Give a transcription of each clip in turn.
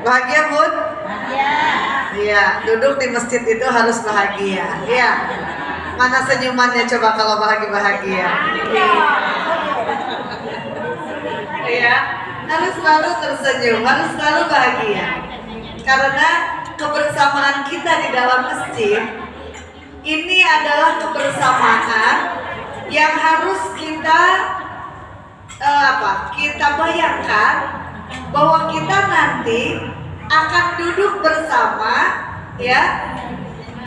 Bahagia Bun? Bahagia. Iya, duduk di masjid itu harus bahagia. Iya. Mana senyumannya coba kalau bahagia? Iya, harus selalu tersenyum, harus selalu bahagia. Karena kebersamaan kita di dalam masjid ini adalah kebersamaan yang harus kita kita bayangkan bahwa kita nanti akan duduk bersama ya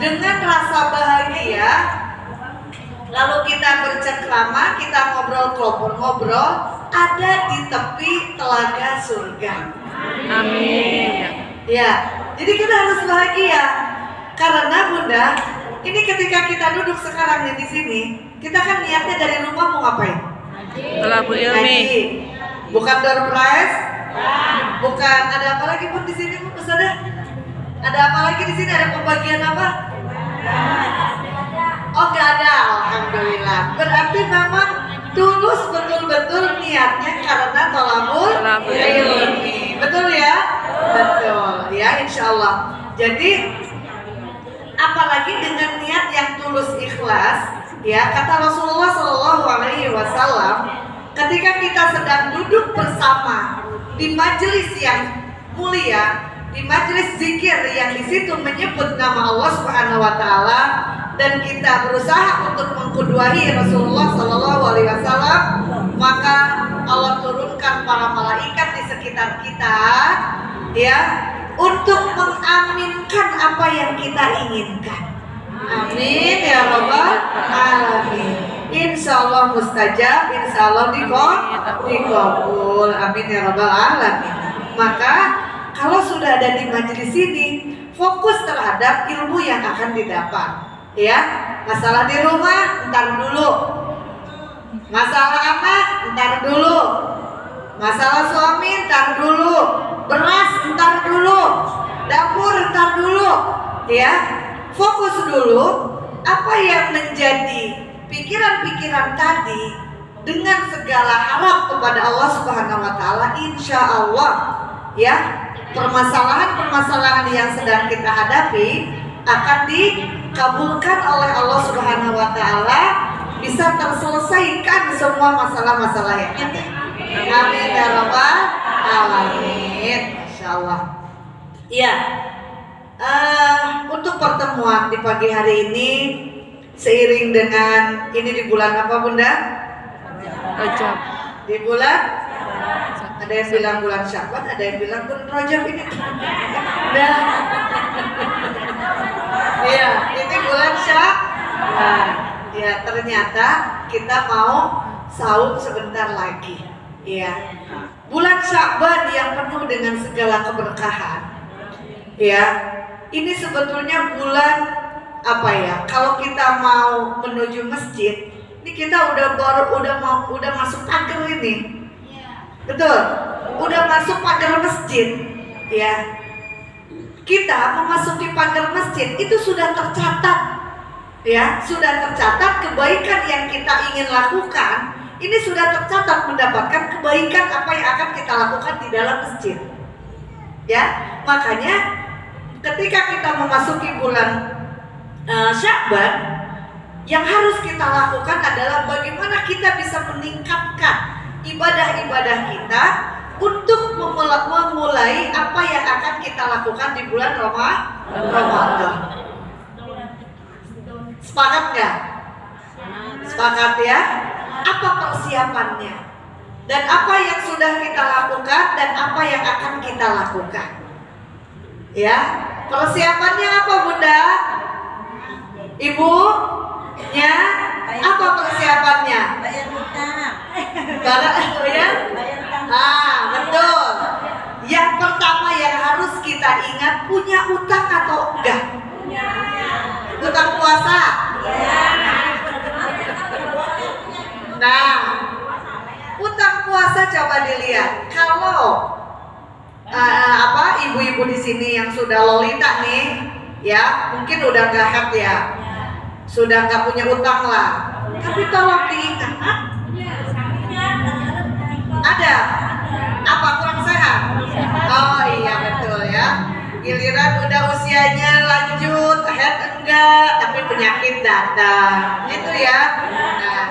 dengan rasa bahagia, lalu kita bercengkrama, kita ngobrol ada di tepi telaga surga. Amin. Ya, jadi kita harus bahagia karena Bunda, ini ketika kita duduk sekarang di sini, kita kan niatnya dari rumah mau ngapain? Telabu ilmi. Bukan door prize, bukan ada apa lagi Pun di sini Pun Ustazah? Ada apa lagi di sini? Ada pembagian apa? Oh nggak ada, alhamdulillah. Berarti memang tulus betul-betul niatnya karena tolabul ilmi. Betul ya? Betul ya, insya Allah. Jadi apalagi dengan niat yang tulus ikhlas. Ya, kata Rasulullah SAW, ketika kita sedang duduk bersama di majelis yang mulia, di majelis zikir yang di situ menyebut nama Allah Subhanahu Wa Taala, dan kita berusaha untuk mengkuduahi Rasulullah SAW, maka Allah turunkan para malaikat di sekitar kita, ya, untuk mengaminkan apa yang kita inginkan. Amin ya Rabbal Alamin. Insya Allah mustajab, insya Allah dikabul. Amin ya Rabbal Alamin. Maka kalau sudah ada di majelis ini, fokus terhadap ilmu yang akan didapat. Ya, masalah di rumah entar dulu, masalah anak entar dulu, masalah suami entar dulu, beras entar dulu, dapur entar dulu. Ya, fokus dulu apa yang menjadi pikiran-pikiran tadi dengan segala harap kepada Allah Subhanahu Wa Taala. Insya Allah ya, permasalahan-permasalahan yang sedang kita hadapi akan dikabulkan oleh Allah Subhanahu Wa Taala, bisa terselesaikan semua masalah-masalah yang ada. Amin ya Rabbal Alamin. Insya Allah. Ya. Untuk pertemuan di pagi hari ini, seiring dengan ini di bulan apa Bunda? Rajab. Di bulan? Ada yang bilang bulan Sya'ban, ada yang bilang bulan Rajab ini. Nah, iya, ini bulan Sya'ban. Ya, ternyata kita mau saum sebentar lagi. Iya, bulan Sya'ban yang penuh dengan segala keberkahan. Ya. Ini sebetulnya bulan apa ya? Kalau kita mau menuju masjid, ini kita udah masuk pagar ini. Betul? Udah masuk pagar masjid. Ya. Kita memasuki pagar masjid itu sudah tercatat. Ya, sudah tercatat kebaikan yang kita ingin lakukan. Ini sudah tercatat mendapatkan kebaikan apa yang akan kita lakukan di dalam masjid. Ya, makanya ketika kita memasuki bulan Sya'ban, yang harus kita lakukan adalah bagaimana kita bisa meningkatkan ibadah-ibadah kita untuk memulai apa yang akan kita lakukan di bulan Ramadan. Sepakat nggak? Sepakat ya? Apa persiapannya? Dan apa yang sudah kita lakukan dan apa yang akan kita lakukan? Ya, persiapannya apa Bunda? Ibunya apa persiapannya? Bayar hutang. Ya? Betul. Yang pertama yang harus kita ingat, punya utang atau enggak? Utang puasa. Nah, utang puasa coba dilihat. Kalau ibu-ibu di sini yang sudah lolita nih, ya mungkin udah nggak hat ya, sudah nggak punya utang lah. Tapi tolong diingat, ada apa kurang sehat? Oh iya betul. binatang, gitu ya. Nah,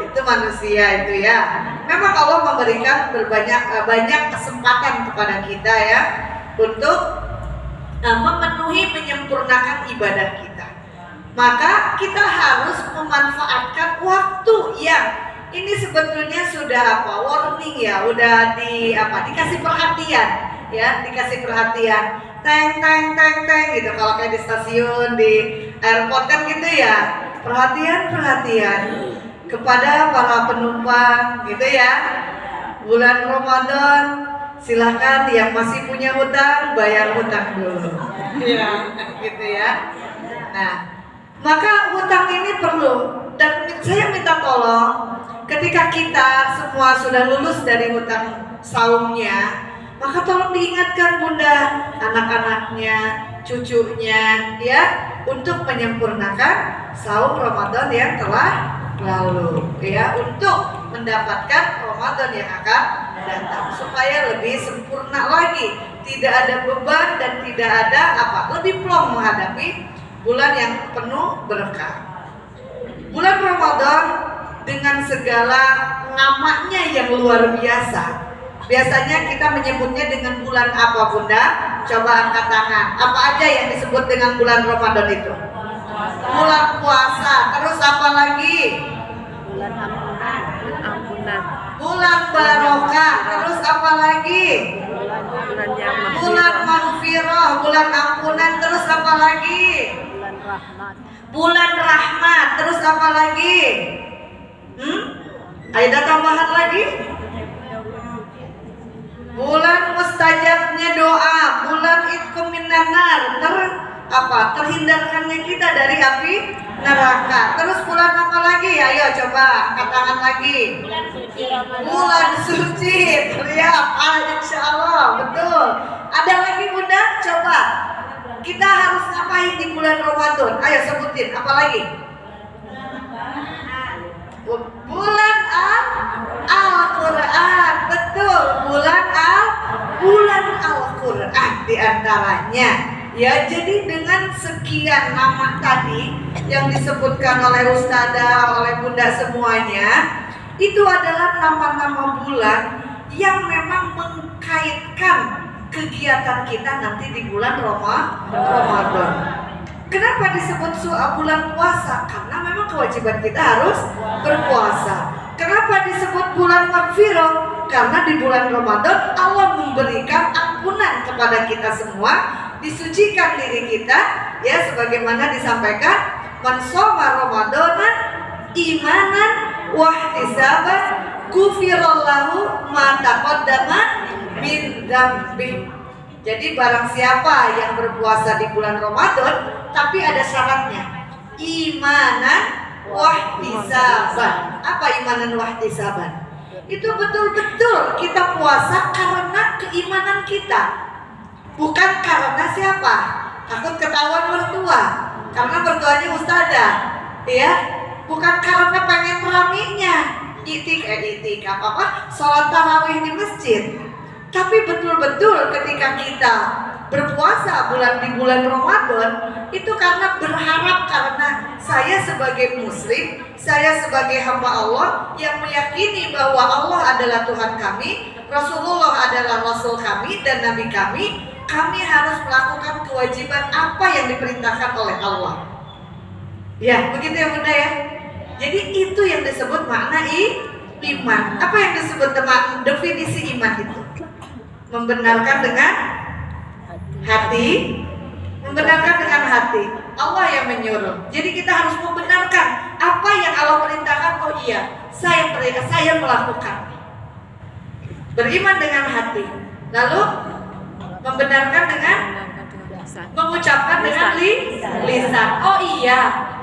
itu manusia itu ya. Memang Allah memberikan banyak kesempatan kepada kita ya untuk memenuhi, menyempurnakan ibadah kita. Maka kita harus memanfaatkan waktu yang ini sebetulnya sudah warning ya, udah dikasih perhatian ya, dikasih perhatian. Teng gitu, kalau kayak di stasiun, di airport kan gitu ya. Perhatian kepada para penumpang gitu ya. Bulan Ramadan, silakan yang masih punya hutang bayar hutang dulu. Iya, gitu ya. Nah, maka hutang ini perlu, dan saya minta tolong ketika kita semua sudah lulus dari hutang saumnya, maka tolong diingatkan Bunda, anak-anaknya, cucunya ya, untuk menyempurnakan saum Ramadan yang telah lalu ya, untuk mendapatkan Ramadan yang akan datang supaya lebih sempurna lagi, tidak ada beban dan tidak ada lebih plong menghadapi bulan yang penuh berkah. Bulan Ramadan dengan segala namanya yang luar biasa. Biasanya kita menyebutnya dengan bulan apa Bunda? Coba angkat tangan. Apa aja yang disebut dengan bulan Ramadan itu? Bulan puasa. Terus apa lagi? Bulan ampunan. Bulan barokah. Terus apa lagi? Bulan maghfirah. Bulan ampunan. Terus apa lagi? Bulan rahmat. Terus apa lagi? Ada tambahan lagi? Bulan mustajabnya doa, bulan itqum minan nar, terhindarkannya kita dari api neraka. Terus bulan apa lagi? Ayo coba angkat tangan lagi. Bulan suci, teriak, insyaallah, betul. Ada lagi Bunda? Coba. Kita harus ngapain di bulan Ramadan? Ayo sebutin, apa lagi? Bulan Al-Quran, betul, bulan Al-Quran diantaranya ya. Jadi dengan sekian nama tadi yang disebutkan oleh Ustazah, oleh Bunda semuanya, itu adalah nama-nama bulan yang memang mengkaitkan kegiatan kita nanti di bulan Ramadan. Kenapa disebut bulan puasa? Karena memang kewajiban kita harus berpuasa. Kenapa disebut bulan maghfirah? Karena di bulan Ramadan Allah memberikan ampunan kepada kita semua, disucikan diri kita ya, sebagaimana disampaikan, man shoma ramadhana imanan wa ihtisaban ghufirallahu ma taqaddama min dzambi. Jadi barang siapa yang berpuasa di bulan Ramadan, tapi ada syaratnya, imanan wahtisaban. Apa imanan wahtisaban? Itu betul-betul kita puasa karena keimanan kita, bukan karena siapa? Takut ketahuan mertua, karena mertuanya ustazah, ya. Bukan karena pengen raminya, itikaf sholat tarawih di masjid. Tapi betul-betul ketika kita berpuasa di bulan Ramadan, itu karena berharap, karena saya sebagai muslim, saya sebagai hamba Allah yang meyakini bahwa Allah adalah Tuhan kami, Rasulullah adalah Rasul kami dan Nabi kami harus melakukan kewajiban apa yang diperintahkan oleh Allah. Ya, begitu ya Bunda ya. Jadi itu yang disebut makna iman. Apa yang disebut definisi iman itu? Membenarkan dengan hati, membenarkan dengan hati. Allah yang menyuruh. Jadi kita harus membenarkan apa yang Allah perintahkan. Oh iya, saya melakukan. Beriman dengan hati. Lalu membenarkan dengan mengucapkan dengan lisan. Oh iya,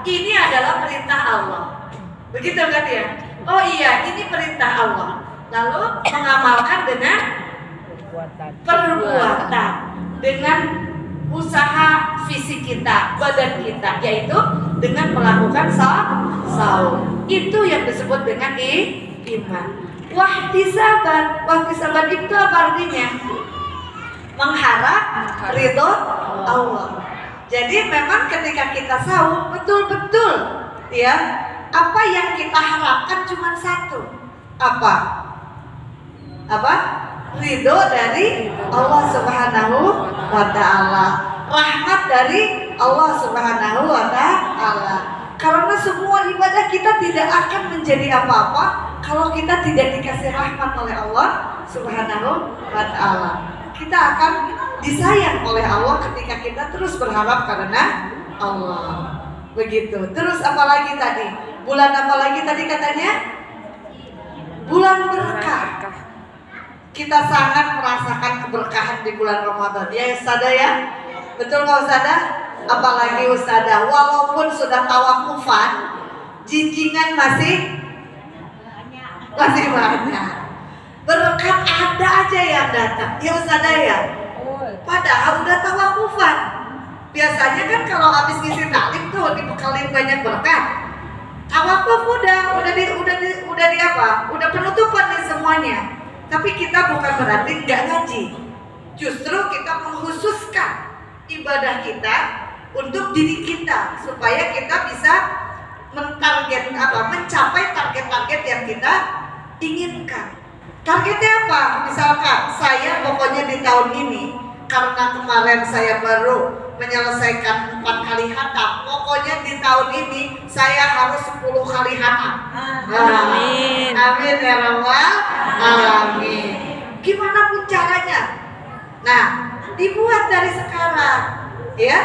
ini adalah perintah Allah. Begitu kan ya? Oh iya, ini perintah Allah. Lalu mengamalkan dengan perbuatan, dengan usaha fisik kita, badan kita, yaitu dengan melakukan saum. Itu yang disebut dengan iman. Wahtisaban itu apa artinya? Mengharap ridho Allah. Jadi memang ketika kita saum, betul-betul ya, apa yang kita harapkan cuma satu. Apa? Ridho dari Allah Subhanahu wa Ta'ala, rahmat dari Allah Subhanahu wa Ta'ala. Karena semua ibadah kita tidak akan menjadi apa-apa kalau kita tidak dikasih rahmat oleh Allah Subhanahu wa Ta'ala. Kita akan disayang oleh Allah ketika kita terus berharap karena Allah. Begitu. Terus apalagi tadi? Bulan apa lagi tadi katanya? Bulan berkah. Kita sangat merasakan keberkahan di bulan Ramadan. Ya Ustazah ya? Betul nggak Ustazah? Apalagi Ustazah, walaupun sudah tawakufan, jinjingan masih banyak. Berkat ada aja yang datang. Ya Ustazah ya? Padahal udah tawakufan. Biasanya kan kalau habis ngisi taklim tuh dibekalin banyak berkat. Tawakuf udah di apa? Udah penutupan nih semuanya. Tapi kita bukan berarti nggak ngaji. Justru kita mengkhususkan ibadah kita untuk diri kita supaya kita bisa mencapai target-target yang kita inginkan. Targetnya apa? Misalkan saya pokoknya di tahun ini, karena kemarin saya baru menyelesaikan 4 kali khatam, pokoknya di tahun ini saya harus 10 kali khatam. Amin. Amin ya Rabbal alamin. Gimana pun caranya. Nah, dibuat dari sekarang, ya.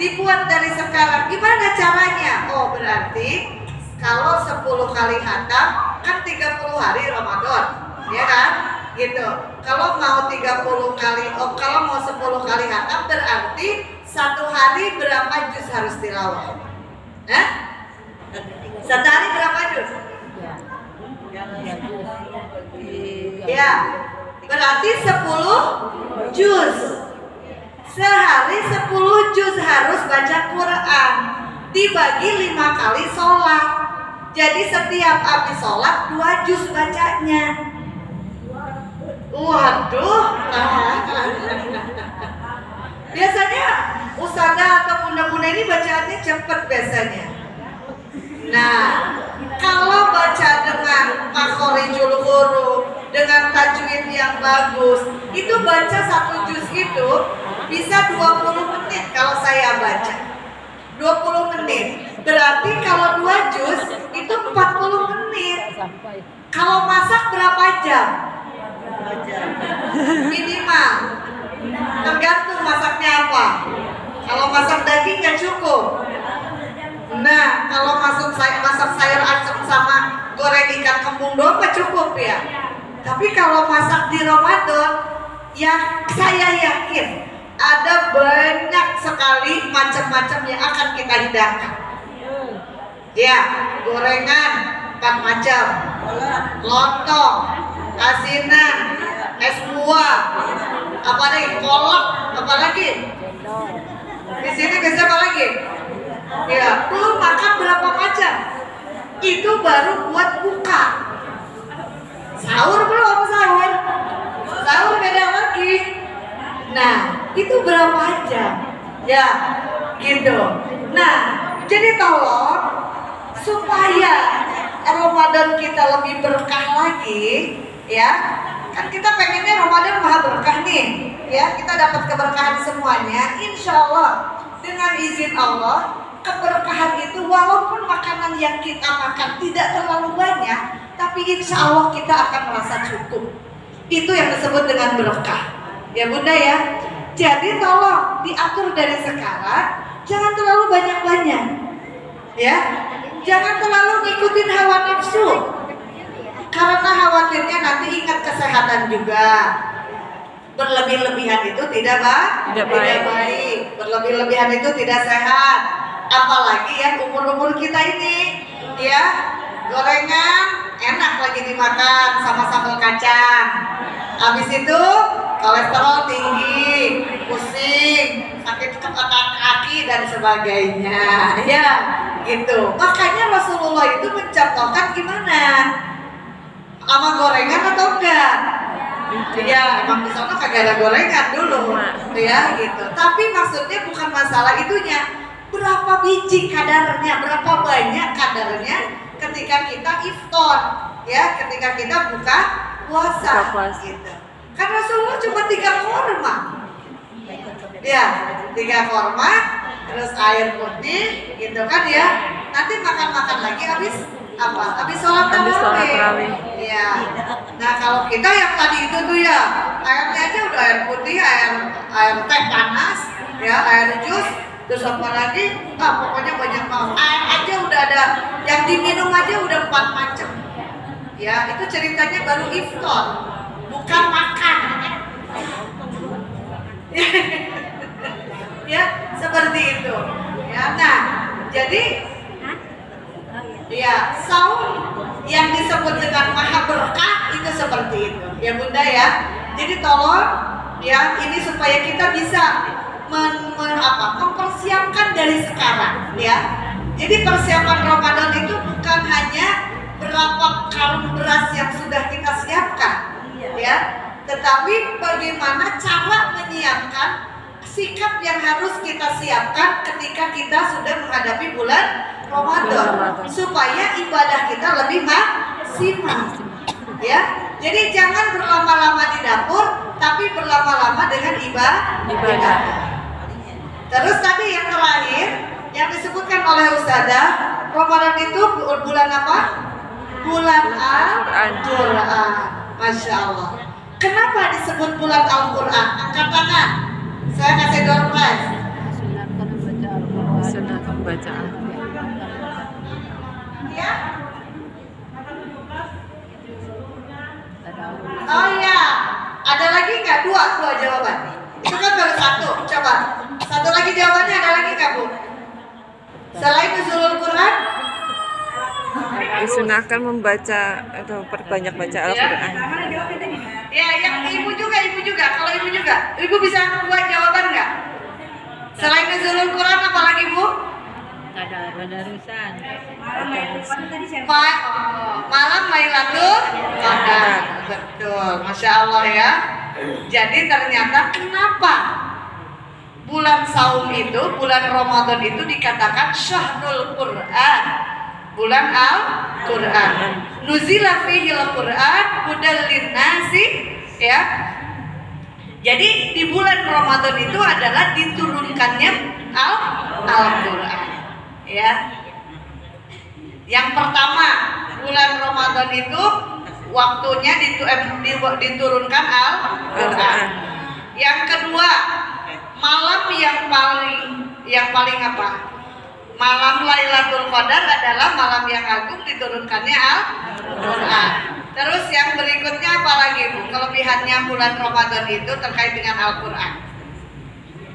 Dibuat dari sekarang. Gimana caranya? Oh, berarti kalau 10 kali khatam kan 30 hari Ramadan, ya kan? Gitu. Kalau mau 30 kali, kalau mau 10 kali khatam berarti 1 hari berapa juz harus tilawah? Hah? 1 hari berapa juz? Ya, berarti 10 juz. Sehari 10 juz harus baca Quran. Dibagi 5 kali sholat. Jadi setiap habis sholat 2 juz bacanya. Waduh. Biasanya ustazah atau bunda-bunda ini bacaannya cepet biasanya. Nah, kalau baca dengan makhorijul huruf, dengan tajwid yang bagus, itu baca 1 juz itu bisa 20 menit kalau saya baca. 20 menit. Berarti kalau 2 juz itu 40 menit. Kalau masak berapa jam? Minimal. Tergantung masaknya apa. Kalau masak daging nggak cukup. Nah, kalau masak sayur asam sama goreng ikan kembung doang nggak cukup ya. Tapi kalau masak di Ramadan, ya saya yakin ada banyak sekali macam-macam yang akan kita hidangkan. Ya, gorengan 4 macam, lontong, asinan, es buah, apa lagi, kolak, apa lagi? Di sini bisa apa lagi? Ya, belum makan berapa macam? Itu baru buat buka. Sahur belum sahur? Sahur beda lagi. Nah, itu berapa jam? Ya, gitu. Nah, jadi tolong supaya Ramadan kita lebih berkah lagi, ya. Kan kita pengennya Ramadan maha berkah nih, ya. Kita dapat keberkahan semuanya. Insya Allah dengan izin Allah, keberkahan itu walaupun makanan yang kita makan tidak terlalu banyak, tapi insya Allah kita akan merasa cukup. Itu yang disebut dengan berkah, ya Bunda ya. Jadi tolong diatur dari sekarang, jangan terlalu banyak-banyak, ya. Jangan terlalu ngikutin hawa nafsu, karena khawatirnya nanti ingat kesehatan juga. Berlebih-lebihan itu tidak baik. Berlebih-lebihan itu tidak sehat. Apalagi yang umur-umur kita ini, ya, gorengan enak lagi dimakan sama sambal kacang. Habis itu kolesterol tinggi, pusing, sakit kaki dan sebagainya, ya, gitu. Makanya Rasulullah itu mencontohkan gimana? Sama gorengan atau enggak? Ya, emang di sana kagak ada gorengan dulu, ya, gitu. Tapi maksudnya bukan masalah itunya. berapa biji kadarnya, berapa banyak kadarnya ketika kita iftar, ya, ketika kita buka puasa. Gitu. Kan Rasulullah cuma 3 korma, ya, 3 korma, terus air putih, gitu kan ya. Nanti makan lagi habis apa? Habis sholat tarawih. Ya. Nah kalau kita yang tadi itu tuh ya, airnya aja udah air putih, air teh panas, ya, air jus, terus apa lagi? Pokoknya banyak banget. Air aja udah ada, yang diminum aja udah 4 macam. Ya, itu ceritanya baru iftar, bukan makan. Ya, seperti itu. Ya, nah, jadi ya, saum yang disebut dengan maha berkah itu seperti itu. Ya Bunda ya. Jadi tolong ya, ini supaya kita bisa mempersiapkan dari sekarang ya. Jadi persiapan Ramadan itu bukan hanya berapa karung beras yang sudah kita siapkan ya, tetapi bagaimana cara menyiapkan sikap yang harus kita siapkan ketika kita sudah menghadapi bulan Ramadan supaya ibadah kita lebih maksimal ya. Jadi jangan berlama-lama di dapur, tapi berlama-lama dengan ibadah. Terus tadi yang terakhir yang disebutkan oleh Ustazah, Ramadan itu bulan apa? Bulan Al-Quran. Masya Allah. Kenapa disebut bulan Al-Quran? Angkat tangan. Saya kasih door prize. Sunnah pembacaan. Ya. Oh ya, ada lagi nggak? Dua jawaban. Itu kan baru 1. Coba. 1 lagi jawabannya, ada lagi nggak Bu? Selain nuzulul Quran? Disunahkan membaca atau perbanyak baca Al-Quran. Ya, yang ibu juga. Kalau ibu juga, ibu bisa buat jawaban nggak? Selain nuzulul Quran apa lagi Bu? Tadarusan. Malam Lailatul Qadar. Betul, Masya Allah ya. Jadi ternyata kenapa bulan saum itu, bulan Ramadan itu dikatakan syahrul Quran, bulan Al-Quran. Nuzila fihil Quran hudal linnasi ya. Jadi di bulan Ramadan itu adalah diturunkannya Al-Quran ya. Yang pertama, bulan Ramadan itu waktunya diturunkan Al-Quran. Yang kedua, malam yang paling apa? Malam Lailatul Qadar adalah malam yang agung, diturunkannya Al-Quran. Terus yang berikutnya apa lagi Bu? Kelebihannya bulan Ramadan itu terkait dengan Al-Quran.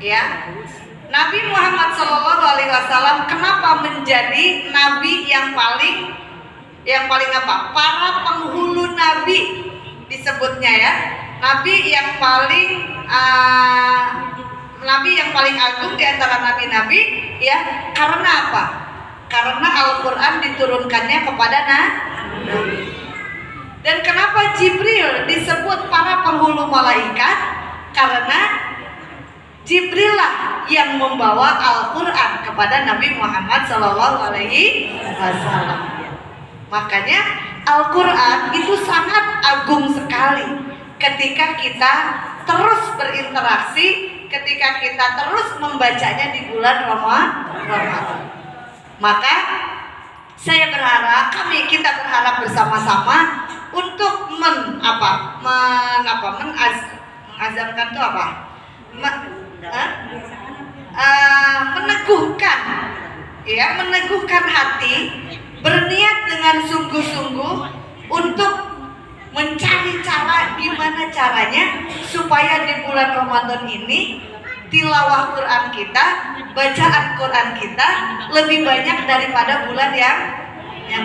Ya. Nabi Muhammad SAW kenapa menjadi nabi yang paling apa? Para penghulu nabi disebutnya ya. Nabi yang paling agung di antara nabi-nabi ya. Karena apa? Karena Al-Quran diturunkannya kepada nabi. Dan kenapa Jibril disebut para penghulu malaikat? Karena Jibril lah yang membawa Al-Quran kepada Nabi Muhammad SAW. Makanya Al-Quran itu sangat agung sekali ketika kita terus berinteraksi, ketika kita terus membacanya di bulan Ramadan. Maka saya berharap, kita berharap bersama-sama untuk mengazamkan itu apa? Meneguhkan hati, berniat dengan sungguh-sungguh untuk mencari cara gimana caranya supaya di bulan Ramadan ini tilawah Quran kita, bacaan Quran kita lebih banyak daripada bulan yang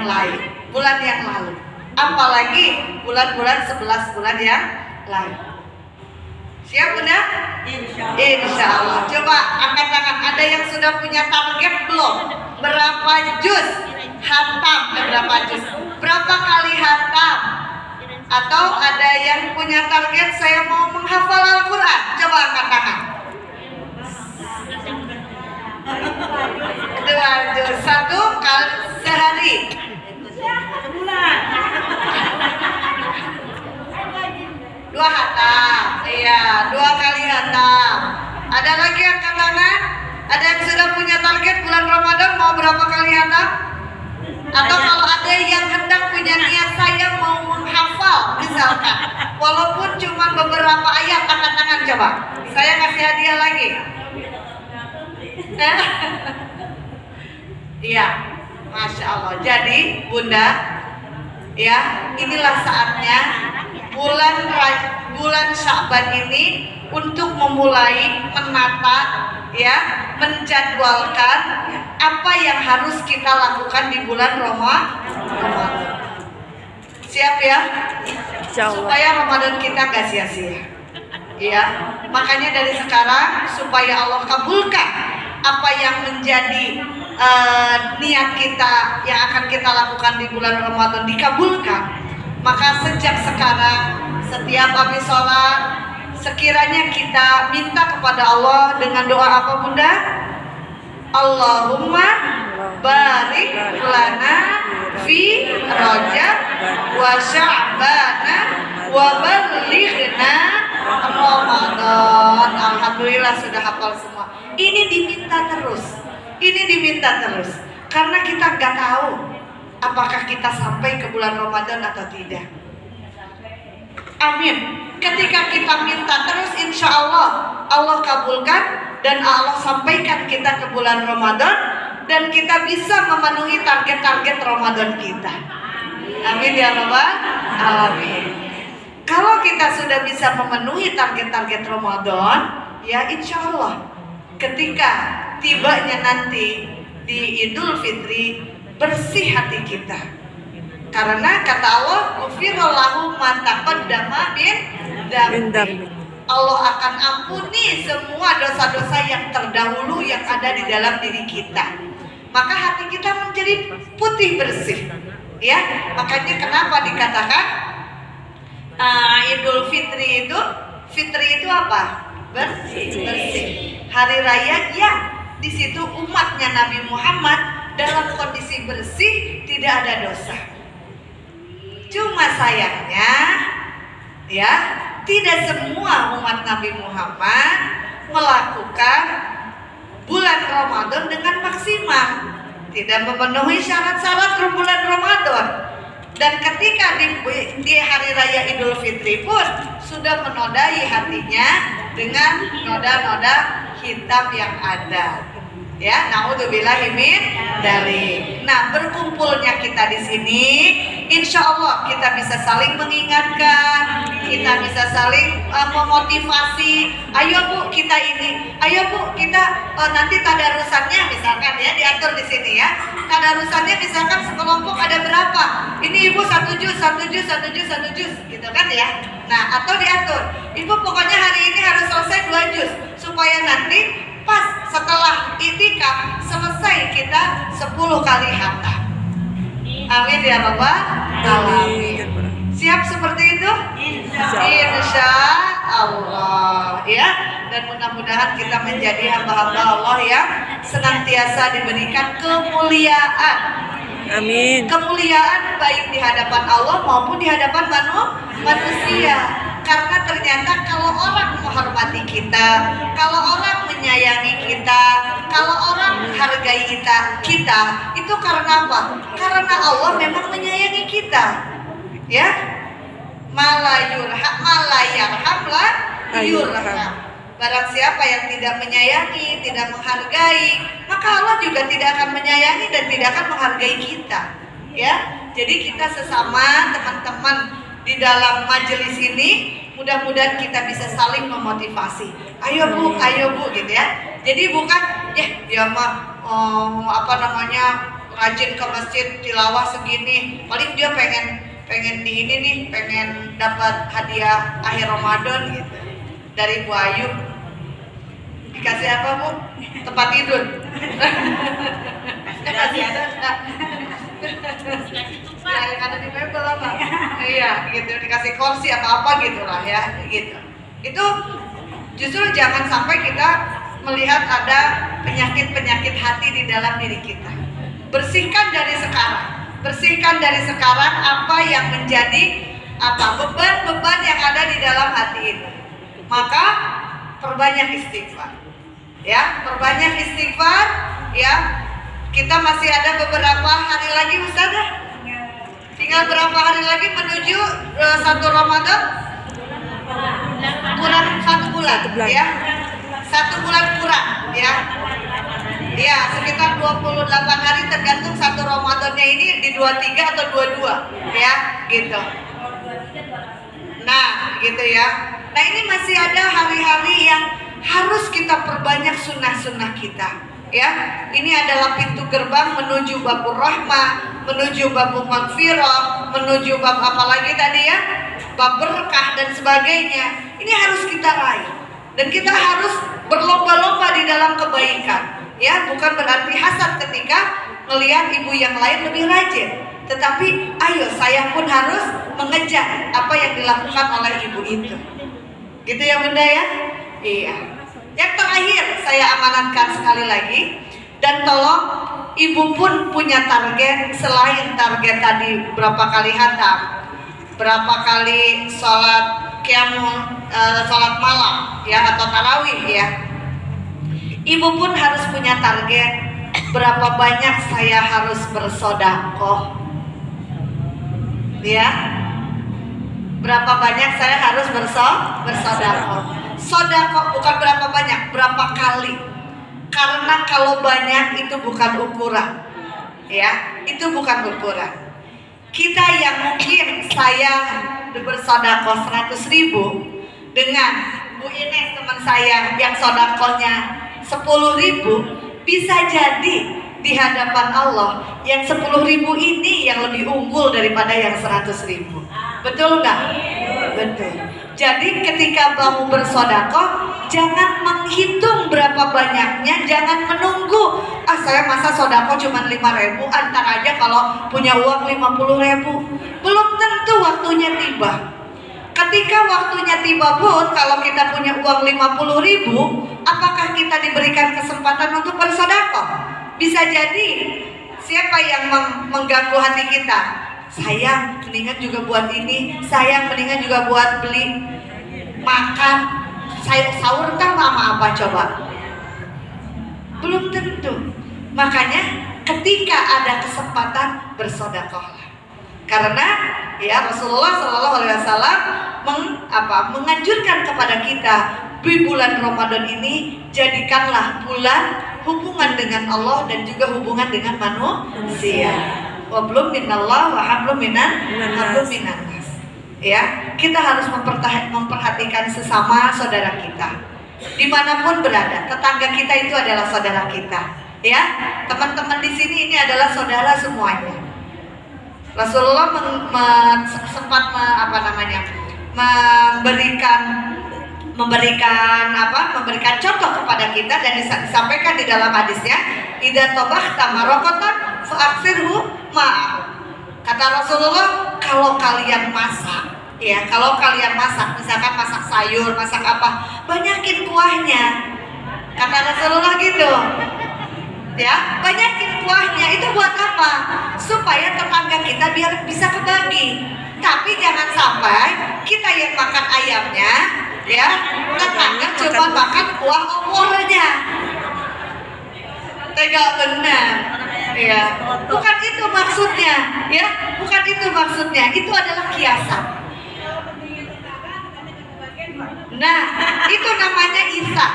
lain, bulan yang lalu. Apalagi bulan-bulan 11 bulan yang lain. Siap Bunda? Insya Allah. Coba angkat tangan. Ada yang sudah punya target belum? Berapa juz hatam? Berapa juz? Berapa kali hatam? Atau ada yang punya target saya mau menghafal Al-Quran? Coba angkat tangan. Ada lagi angkat tangan? Ada yang sudah punya target bulan Ramadan mau berapa kali hatam? Atau kalau ada yang hendak punya niat saya mau menghafal misalkan, walaupun cuma beberapa ayat, angkat tangan coba. Saya kasih hadiah lagi. Iya, Masya Allah. Jadi Bunda, ya inilah saatnya bulan Sya'ban ini untuk memulai menata, ya, menjadwalkan apa yang harus kita lakukan di bulan Ramadan. Siap ya? Supaya Ramadan kita gak sia-sia. Ya, makanya dari sekarang supaya Allah kabulkan apa yang menjadi niat kita yang akan kita lakukan di bulan Ramadan dikabulkan. Maka sejak sekarang setiap habis sholat sekiranya kita minta kepada Allah dengan doa apa Bunda? Allahumma barik lana fi Rajab wa Sya'bana wa balighna Ramadan. Alhamdulillah sudah hafal semua. Ini diminta terus. Ini diminta terus. Karena kita nggak tahu apakah kita sampai ke bulan Ramadan atau tidak. Amin. Ketika kita minta terus, insya Allah Allah kabulkan dan Allah sampaikan kita ke bulan Ramadan dan kita bisa memenuhi target-target Ramadan kita. Amin ya Rabbal alamin. Kalau kita sudah bisa memenuhi target-target Ramadan, ya insya Allah ketika tibanya nanti di Idul Fitri bersih hati kita. Karena kata Allah, "Ghufirallahu ma taqaddama min dzambi." Allah akan ampuni semua dosa-dosa yang terdahulu yang ada di dalam diri kita. Maka hati kita menjadi putih bersih. Ya, makanya kenapa dikatakan Idul Fitri itu apa? Bersih. Hari raya ya, di situ umatnya Nabi Muhammad dalam kondisi bersih, tidak ada dosa. Cuma sayangnya, ya, tidak semua umat Nabi Muhammad melakukan bulan Ramadan dengan maksimal, tidak memenuhi syarat-syarat bulan Ramadan. Dan ketika di hari raya Idul Fitri pun sudah menodai hatinya dengan noda-noda hitam yang ada. Ya, naudzubillahi min dzalik. Nah, berkumpulnya kita di sini, insya Allah kita bisa saling mengingatkan, kita bisa saling memotivasi. Ayo Bu, kita ini, ayo Bu, kita nanti tadarusannya misalkan ya diatur di sini ya. Tadarusannya misalkan sekelompok ada berapa? Ini Ibu 1 juz gitu kan ya. Nah, atau diatur, Ibu pokoknya hari ini harus selesai 2 juz supaya nanti pas setelah itikaf selesai kita 10 kali khatam. Amin ya Rabbal alamin. Siap seperti itu? Insya Allah ya. Dan mudah-mudahan kita menjadi hamba-hamba Allah yang senantiasa diberikan kemuliaan. Amin. Kemuliaan baik di hadapan Allah maupun di hadapan manusia. Karena ternyata kalau orang menghormati kita, kalau orang menyayangi kita, kalau orang menghargai kita itu karena apa? Karena Allah memang menyayangi kita. Ya, malayurham yurham. Barang siapa yang tidak menyayangi, tidak menghargai, maka Allah juga tidak akan menyayangi dan tidak akan menghargai kita. Ya, jadi kita sesama teman-teman di dalam majelis ini mudah-mudahan kita bisa saling memotivasi. Ayo Bu gitu ya. Jadi bukan dia mah rajin ke masjid tilawah segini, paling dia pengen di ini nih, pengen dapat hadiah akhir Ramadan gitu. Dari Bu Ayu dikasih apa Bu? Tempat tidur. Dikasih yang ada di mebel apa? Iya, gitu, dikasih kursi atau apa gitulah ya, gitu. Itu justru jangan sampai kita melihat ada penyakit-penyakit hati di dalam diri kita. Bersihkan dari sekarang apa yang menjadi beban-beban yang ada di dalam hati ini. Maka perbanyak istighfar. Ya, perbanyak istighfar. Ya, kita masih ada beberapa hari lagi, Ustazah. Tinggal berapa hari lagi menuju 1 Ramadan? Kurang 1 bulan, ya. 1 bulan kurang, ya. Ya, sekitar 28 hari tergantung 1 Ramadannya ini di 23 atau 22, ya, gitu. Nah, gitu ya. Nah, ini masih ada hari-hari yang harus kita perbanyak sunnah-sunnah kita, ya. Ini adalah pintu gerbang menuju babur rahmah, menuju babur magfirah, menuju bab apa lagi tadi ya, bab berkah dan sebagainya. Ini harus kita raih dan kita harus berlomba-lomba di dalam kebaikan, ya. Bukan berarti hasad ketika melihat ibu yang lain lebih rajin, tetapi ayo saya pun harus mengejar apa yang dilakukan oleh ibu itu, gitu ya Bunda ya. Iya. Yang terakhir saya amanatkan sekali lagi, dan tolong ibu pun punya target selain target tadi berapa kali hatam, berapa kali sholat qiyamul sholat malam ya atau tarawih ya. Ibu pun harus punya target berapa banyak saya harus bersedekah. Ya. Berapa banyak saya harus bersedekah. Sedekah bukan berapa banyak, berapa kali. Karena kalau banyak itu bukan ukuran. Ya, itu bukan ukuran. Kita yang mungkin saya bersedekah 100.000 dengan Bu Ines teman saya yang sedekahnya 10.000, bisa jadi di hadapan Allah yang 10.000 ini yang lebih unggul daripada yang 100.000. Betul nggak? Betul. Jadi ketika kamu bersedekah, jangan menghitung berapa banyaknya, jangan menunggu saya masa sedekah cuma 5.000, antar aja kalau punya uang 50.000. Belum tentu waktunya tiba. Ketika waktunya tiba pun, kalau kita punya uang 50.000, apakah kita diberikan kesempatan untuk bersedekah? Bisa jadi siapa yang mengganggu hati kita? Sayang, mendingan juga buat ini. Sayang, mendingan juga buat beli makan. Sahur kan sama apa coba? Belum tentu. Makanya ketika ada kesempatan bersedekahlah. Karena ya Rasulullah Shallallahu Alaihi Wasallam menganjurkan kepada kita di bulan Ramadan ini, jadikanlah bulan hubungan dengan Allah dan juga hubungan dengan manusia. Wablum minallah wa hablum minan nas. Ya, kita harus memperhatikan sesama saudara kita. Dimanapun berada, tetangga kita itu adalah saudara kita. Ya, teman-teman di sini ini adalah saudara semuanya. Rasulullah sempat memberikan contoh kepada kita dan disampaikan di dalam hadisnya, idza tabahta maraqatan fa'aksirhu ma'ahu. Kata Rasulullah, kalau kalian masak, ya, kalau kalian masak, misalkan masak sayur, masak apa, banyakin kuahnya. Kata Rasulullah gitu. Ya, banyakin kuahnya. Itu buat apa? Supaya tetangga kita biar bisa kebagi. Tapi jangan sampai kita yang makan ayamnya, ya, tetangga cuma makan kuah opornya. Tega benar. Ya, bukan itu maksudnya, ya, bukan itu maksudnya. Itu adalah kiasan. Nah, itu namanya isa.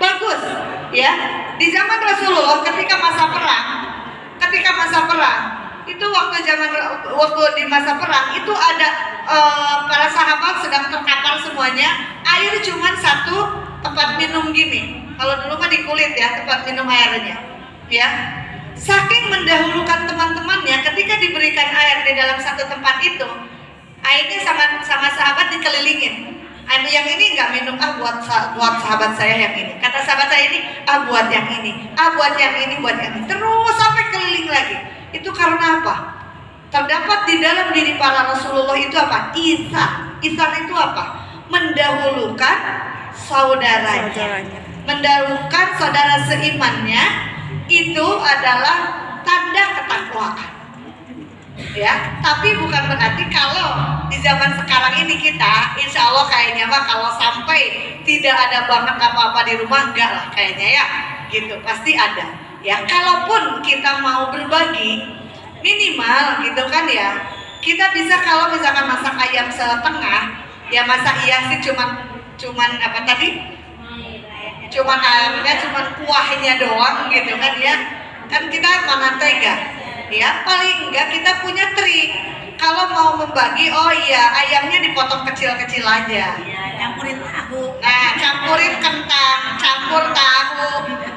Bagus, ya. Di zaman Rasulullah ketika masa perang, itu waktu di masa perang itu ada para sahabat sedang terkapar semuanya, air cuma satu tempat minum gini. Kalau dulu mah di kulit ya tempat minum airnya, ya. Saking mendahulukan teman-temannya, ketika diberikan air di dalam satu tempat itu, airnya sama sahabat dikelilingin. Yang ini nggak minum, buat sahabat saya yang ini. Kata sahabat saya ini, buat yang ini, buat yang ini, buat yang ini. Terus sampai keliling lagi. Itu karena apa? Terdapat di dalam diri para Rasulullah itu apa? Ihsan. Ihsan itu apa? Mendahulukan saudaranya. Mendahulukan saudara seimannya. Itu adalah tanda ketakwaan. ya. Tapi bukan berarti kalau di zaman sekarang ini kita, insya Allah kayaknya mah kalau sampai tidak ada banget apa-apa di rumah, enggak lah kayaknya ya, gitu. Pasti ada, ya. Kalaupun kita mau berbagi, minimal gitu kan ya, kita bisa kalau misalkan masak ayam setengah, ya masa iya sih cuman apa tadi? Cuman ayamnya, cuman kuahnya doang gitu kan ya. Kan kita mana tega. Ya, paling enggak kita punya trik. Kalau mau membagi, oh iya, ayamnya dipotong kecil-kecil aja. Campurin tahu. Nah, campurin kentang, campur tahu,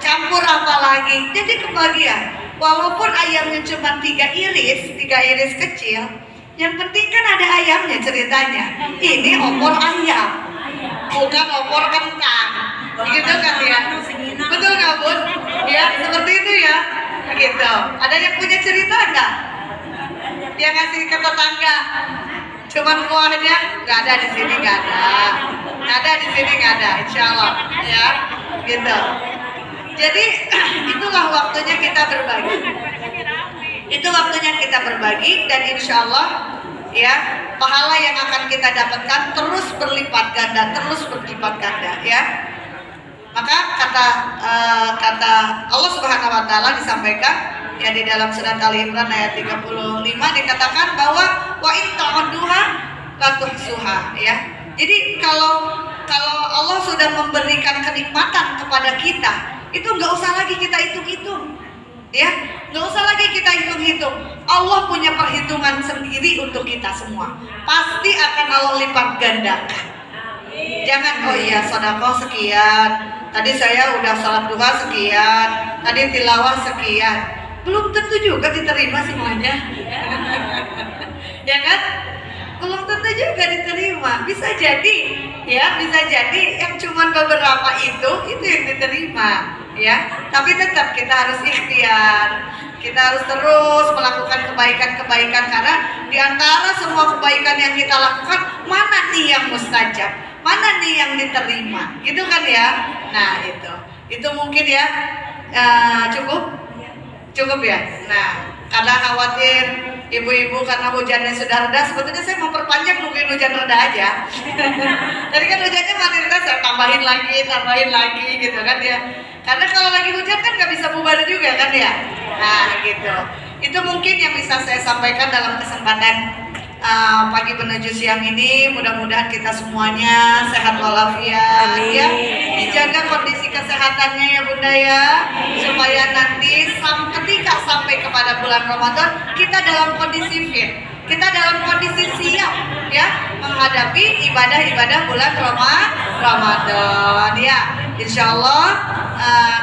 campur apa lagi. Jadi kebagian. Walaupun ayamnya cuma 3 iris kecil, yang penting kan ada ayamnya ceritanya. Ini opor ayam, bukan opor kentang. Gitu kan ya? Betul nggak Bun? Ya, seperti itu ya. Gitu. Ada yang punya cerita nggak? Yang ngasih ke tetangga? Cuman kuahnya? Nggak ada di sini, nggak ada. Nggak ada di sini, nggak ada. Insya Allah, ya. Gitu. Jadi itulah waktunya kita berbagi. Itu waktunya kita berbagi dan insya Allah, ya, pahala yang akan kita dapatkan terus berlipat ganda, ya. Maka kata Allah Subhanahu wa taala disampaikan ya di dalam surat Ali Imran ayat 35 dikatakan bahwa wa in ta'udduha la tuhsuha, ya. Jadi kalau Allah sudah memberikan kenikmatan kepada kita, itu nggak usah lagi kita hitung-hitung. Ya, nggak usah lagi kita hitung-hitung. Allah punya perhitungan sendiri untuk kita semua. Pasti akan Allah lipat gandakan. Jangan, oh iya sedekah sekian, tadi saya udah salat duha sekian, tadi tilawah sekian, belum tentu juga diterima semuanya. Ya kan? Belum tentu juga diterima. Bisa jadi, ya, bisa jadi yang cuma beberapa itu yang diterima, ya. Tapi tetap kita harus ikhtiar. Kita harus terus melakukan kebaikan-kebaikan karena di antara semua kebaikan yang kita lakukan, mana nih yang mustajab? Mana nih yang diterima? Gitu kan ya? Nah, itu mungkin ya, cukup ya. Nah, karena khawatir ibu-ibu karena hujannya sudah reda, sebetulnya saya mau perpanjang mungkin hujan reda aja. Jadi kan hujannya makin reda, saya tambahin lagi gitu kan ya. Karena kalau lagi hujan kan nggak bisa bubar juga kan ya. Nah gitu. Itu mungkin yang bisa saya sampaikan dalam kesempatan pagi menuju siang ini. Mudah-mudahan kita semuanya sehat walafiat, ya. Dijaga kondisi kesehatannya ya Bunda ya, supaya nanti ketika sampai kepada bulan Ramadan kita dalam kondisi fit, kita dalam kondisi siap ya menghadapi ibadah-ibadah bulan Ramadan ya. Insya Allah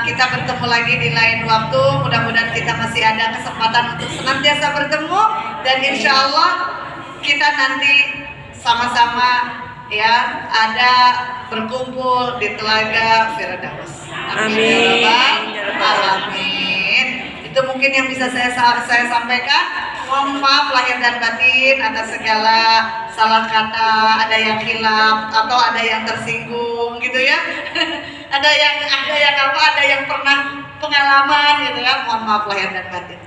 kita bertemu lagi di lain waktu. Mudah-mudahan kita masih ada kesempatan untuk senantiasa bertemu dan insya Allah kita nanti sama-sama ya ada berkumpul di Telaga Firdaus. Amin. Amin. Itu mungkin yang bisa saya sampaikan. Mohon maaf lahir dan batin atas segala salah kata, ada yang hilaf atau ada yang tersinggung gitu ya. ada yang pernah pengalaman gitu ya. Mohon maaf lahir dan batin.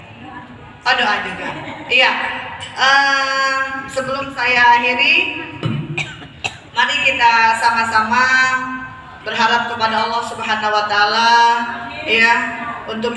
Doa juga. Iya. Sebelum saya akhiri, mari kita sama-sama berharap kepada Allah Subhanahu wa taala ya untuk